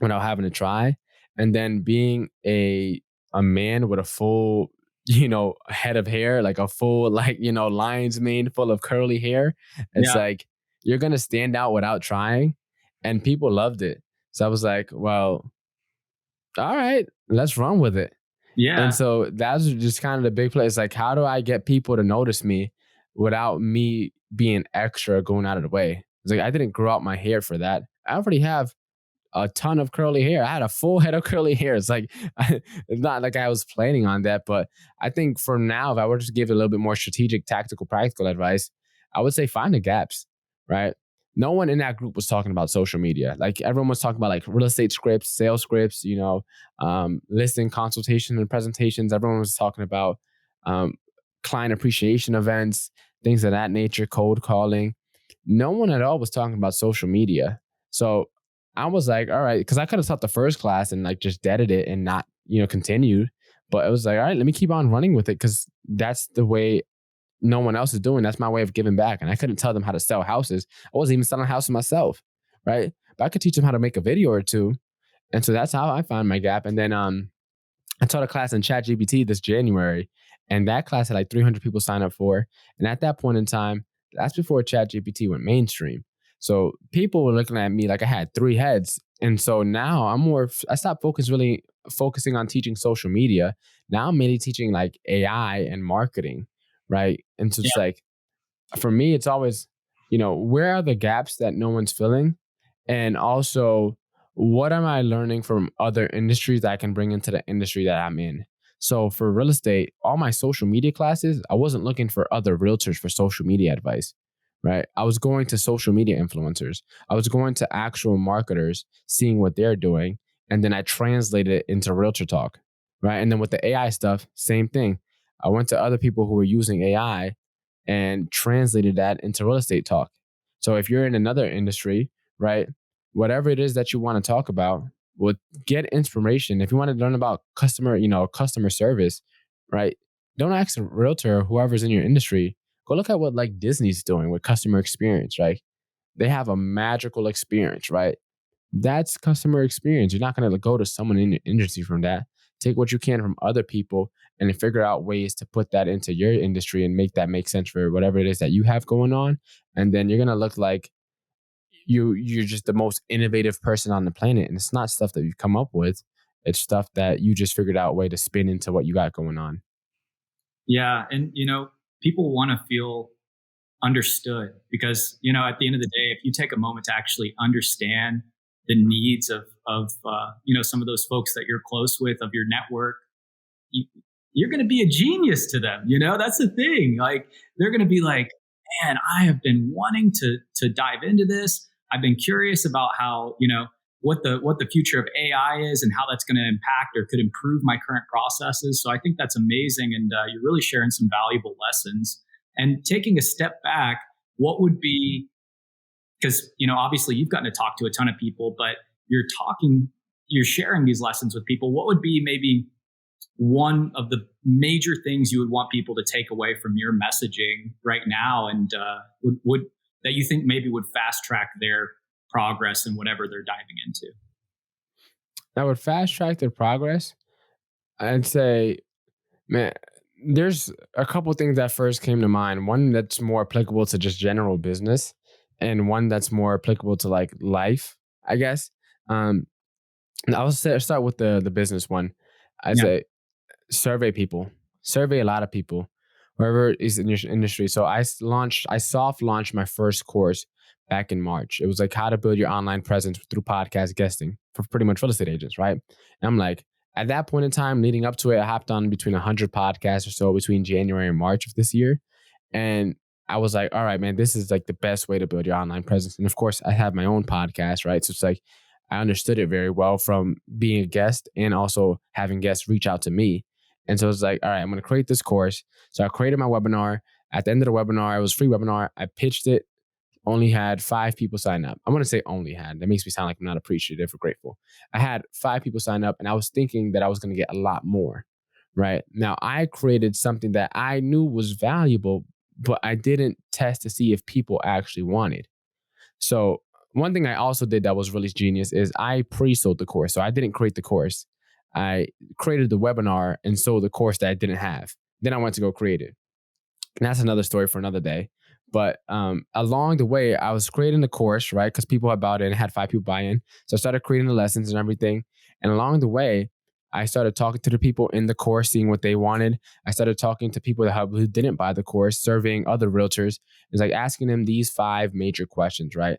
Without having to try. And then being a man with a full, head of hair, like a full, lion's mane full of curly hair. It's like, you're going to stand out without trying. And people loved it. So I was like, well, all right, let's run with it. Yeah. And so that's just kind of the big place. Like, how do I get people to notice me without me being extra going out of the way? It's like, I didn't grow out my hair for that. I already have a ton of curly hair. I had a full head of curly hair. It's like, it's not like I was planning on that, but I think for now, if I were to give a little bit more strategic, tactical, practical advice, I would say find the gaps, right? no one in that group was talking about social media. Like everyone was talking about like real estate scripts, sales scripts, listing consultation and presentations. Everyone was talking about um, client appreciation events, things of that nature, cold calling. No one at all was talking about social media. So I was like, all right, because I could have taught the first class and like just deaded it and not, continued. But it was like, all right, let me keep on running with it because that's the way no one else is doing. That's my way of giving back. And I couldn't tell them how to sell houses. I wasn't even selling houses myself, right? But I could teach them how to make a video or two. And so that's how I found my gap. And then I taught a class in ChatGPT this January, and that class had like 300 people sign up for. And at that point in time, that's before ChatGPT went mainstream. So people were looking at me like I had three heads. And so now I stopped focusing on teaching social media. Now I'm mainly teaching like AI and marketing, right? And so it's like, for me, it's always, where are the gaps that no one's filling? And also, what am I learning from other industries that I can bring into the industry that I'm in? So for real estate, all my social media classes, I wasn't looking for other realtors for social media advice, right? I was going to social media influencers. I was going to actual marketers, seeing what they're doing. And then I translated it into realtor talk, right? And then with the AI stuff, same thing. I went to other people who were using AI and translated that into real estate talk. So if you're in another industry, right, whatever it is that you want to talk about, well, get inspiration. If you want to learn about customer service, right, don't ask a realtor or whoever's in your industry. Go look at what like Disney's doing with customer experience, right? They have a magical experience, right? That's customer experience. You're not going to go to someone in your industry from that. Take what you can from other people and figure out ways to put that into your industry and make that make sense for whatever it is that you have going on. And then you're going to look like you're just the most innovative person on the planet. And it's not stuff that you've come up with. It's stuff that you just figured out a way to spin into what you got going on. Yeah. And, people want to feel understood because, at the end of the day, if you take a moment to actually understand the needs of some of those folks that you're close with, of your network, you're going to be a genius to them. That's the thing. Like they're going to be like, man, I have been wanting to dive into this. I've been curious about how, what the future of AI is and how that's going to impact or could improve my current processes. So I think that's amazing. And you're really sharing some valuable lessons. And taking a step back, what would be, because, obviously you've gotten to talk to a ton of people, but you're sharing these lessons with people. What would be maybe one of the major things you would want people to take away from your messaging right now, and would that you think maybe would fast track their progress in whatever they're diving into? That would fast track their progress. I'd say, man, there's a couple things that first came to mind. One that's more applicable to just general business, and one that's more applicable to like life, I guess. And I'll start with the business one. I'd say survey people, survey a lot of people, wherever is in your industry. So I soft launched my first course back in March. It was like how to build your online presence through podcast guesting for pretty much real estate agents, right? And I'm like, at that point in time, leading up to it, I hopped on between 100 podcasts or so between January and March of this year. And I was like, all right, man, this is like the best way to build your online presence. And of course, I have my own podcast, right? So it's like, I understood it very well from being a guest and also having guests reach out to me. And so it's like, all right, I'm going to create this course. So I created my webinar. At the end of the webinar, it was a free webinar. I pitched it. Only had 5 people sign up. I'm going to say only had. That makes me sound like I'm not appreciative or grateful. I had 5 people sign up, and I was thinking that I was going to get a lot more, right? Now, I created something that I knew was valuable, but I didn't test to see if people actually wanted. So one thing I also did that was really genius is I pre-sold the course. So I didn't create the course. I created the webinar and sold the course that I didn't have. Then I went to go create it. And that's another story for another day. But along the way, I was creating the course, right? Because people had bought in, had 5 people buy in. So I started creating the lessons and everything. And along the way, I started talking to the people in the course, seeing what they wanted. I started talking to people who didn't buy the course, surveying other realtors. It's like asking them these 5 major questions, right?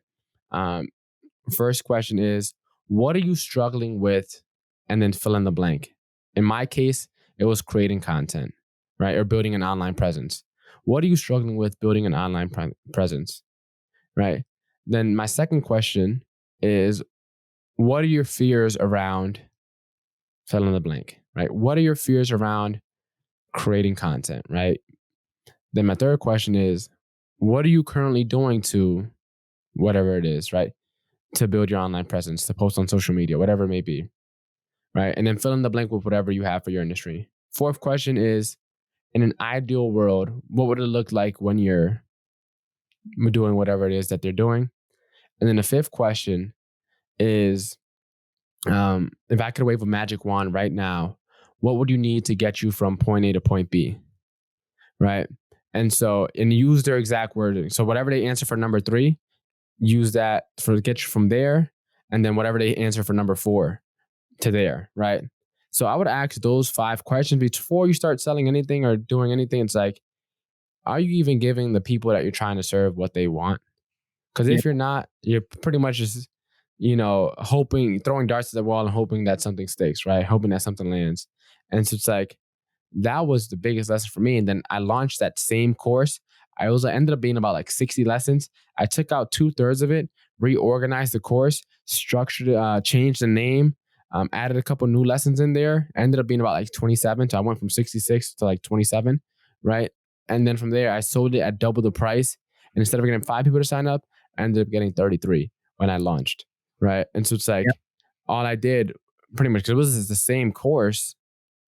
First question is, what are you struggling with? And then fill in the blank. In my case, it was creating content, right? Or building an online presence. What are you struggling with building an online presence, right? Then my second question is, what are your fears around fill in the blank, right? What are your fears around creating content, right? Then my third question is, what are you currently doing to whatever it is, right? To build your online presence, to post on social media, whatever it may be, right? And then fill in the blank with whatever you have for your industry. Fourth question is, in an ideal world, what would it look like when you're doing whatever it is that they're doing? And then the fifth question is, if I could wave a magic wand right now, what would you need to get you from point A to point B? Right. And so, and use their exact wording. So whatever they answer for number 3, use that for get you from there. And then whatever they answer for number 4 to there. Right. So I would ask those 5 questions before you start selling anything or doing anything. It's like, are you even giving the people that you're trying to serve what they want? Because if you're not, you're pretty much just, hoping, throwing darts at the wall and hoping that something sticks, right? Hoping that something lands. And so it's like, that was the biggest lesson for me. And then I launched that same course. I also ended up being about like 60 lessons. I took out 2/3 of it, reorganized the course, structured, changed the name, added a couple new lessons in there. Ended up being about like 27. So I went from 66 to like 27, right? And then from there, I sold it at double the price. And instead of getting 5 people to sign up, I ended up getting 33 when I launched, right? And so it's like, all I did pretty much, because it was the same course,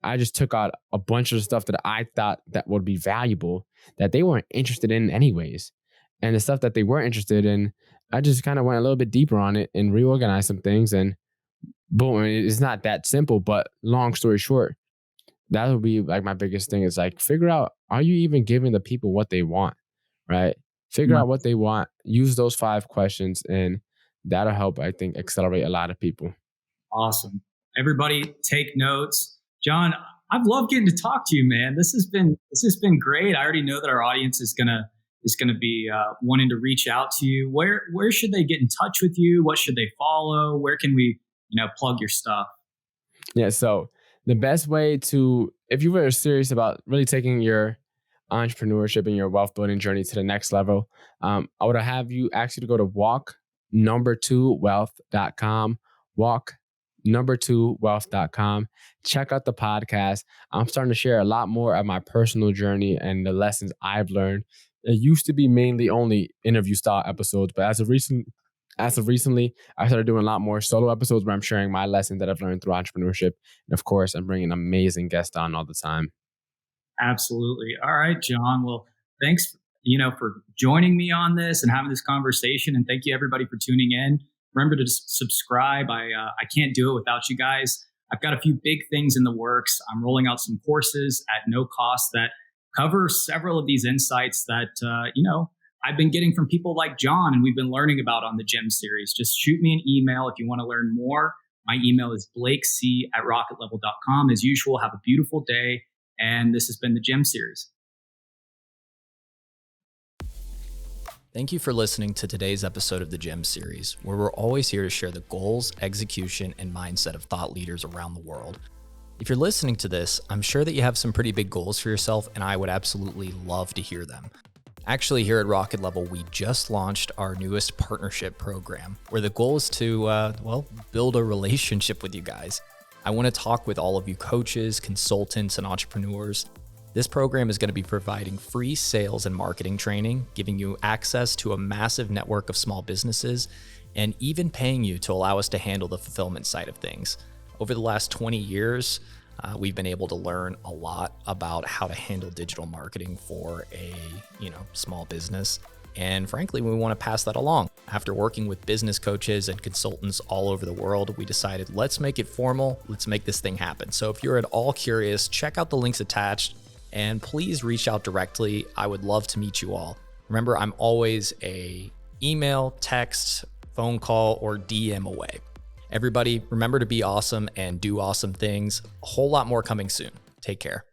I just took out a bunch of stuff that I thought that would be valuable that they weren't interested in anyways. And the stuff that they were interested in, I just kind of went a little bit deeper on it and reorganized some things, and boom. I mean, it's not that simple, but long story short, that would be like my biggest thing is like, figure out, are you even giving the people what they want, right? Figure out what they want, use those 5 questions, and that'll help, I think, accelerate a lot of people. Awesome. Everybody take notes. John, I've loved getting to talk to you, man. This has been great. I already know that our audience is gonna be wanting to reach out to you. Where should they get in touch with you? What should they follow? Where can we plug your stuff? Yeah. So the best way to, if you were serious about really taking your entrepreneurship and your wealth building journey to the next level, I would have you actually go to walk2wealth.com. Walk2wealth.com. Check out the podcast. I'm starting to share a lot more of my personal journey and the lessons I've learned. It used to be mainly only interview style episodes, but as of recently, I started doing a lot more solo episodes where I'm sharing my lessons that I've learned through entrepreneurship. And of course, I'm bringing amazing guests on all the time. Absolutely. All right, John. Well, thanks, for joining me on this and having this conversation. And thank you everybody for tuning in. Remember to subscribe. I can't do it without you guys. I've got a few big things in the works. I'm rolling out some courses at no cost that cover several of these insights that, I've been getting from people like John and we've been learning about on the G.E.M.Series. Just shoot me an email if you want to learn more. My email is blakec@rocketlevel.com. As usual, have a beautiful day. And this has been the G.E.M.Series. Thank you for listening to today's episode of the G.E.M.Series, where we're always here to share the goals, execution, and mindset of thought leaders around the world. If you're listening to this, I'm sure that you have some pretty big goals for yourself, and I would absolutely love to hear them. Actually, here at RocketLevel, we just launched our newest partnership program, where the goal is to, build a relationship with you guys. I want to talk with all of you coaches, consultants, and entrepreneurs. This program is going to be providing free sales and marketing training, giving you access to a massive network of small businesses, and even paying you to allow us to handle the fulfillment side of things. Over the last 20 years, we've been able to learn a lot about how to handle digital marketing for a small business. And frankly, we want to pass that along. After working with business coaches and consultants all over the world, we decided, let's make it formal. Let's make this thing happen. So if you're at all curious, check out the links attached and please reach out directly. I would love to meet you all. Remember, I'm always a email, text, phone call, or DM away. Everybody, remember to be awesome and do awesome things. A whole lot more coming soon. Take care.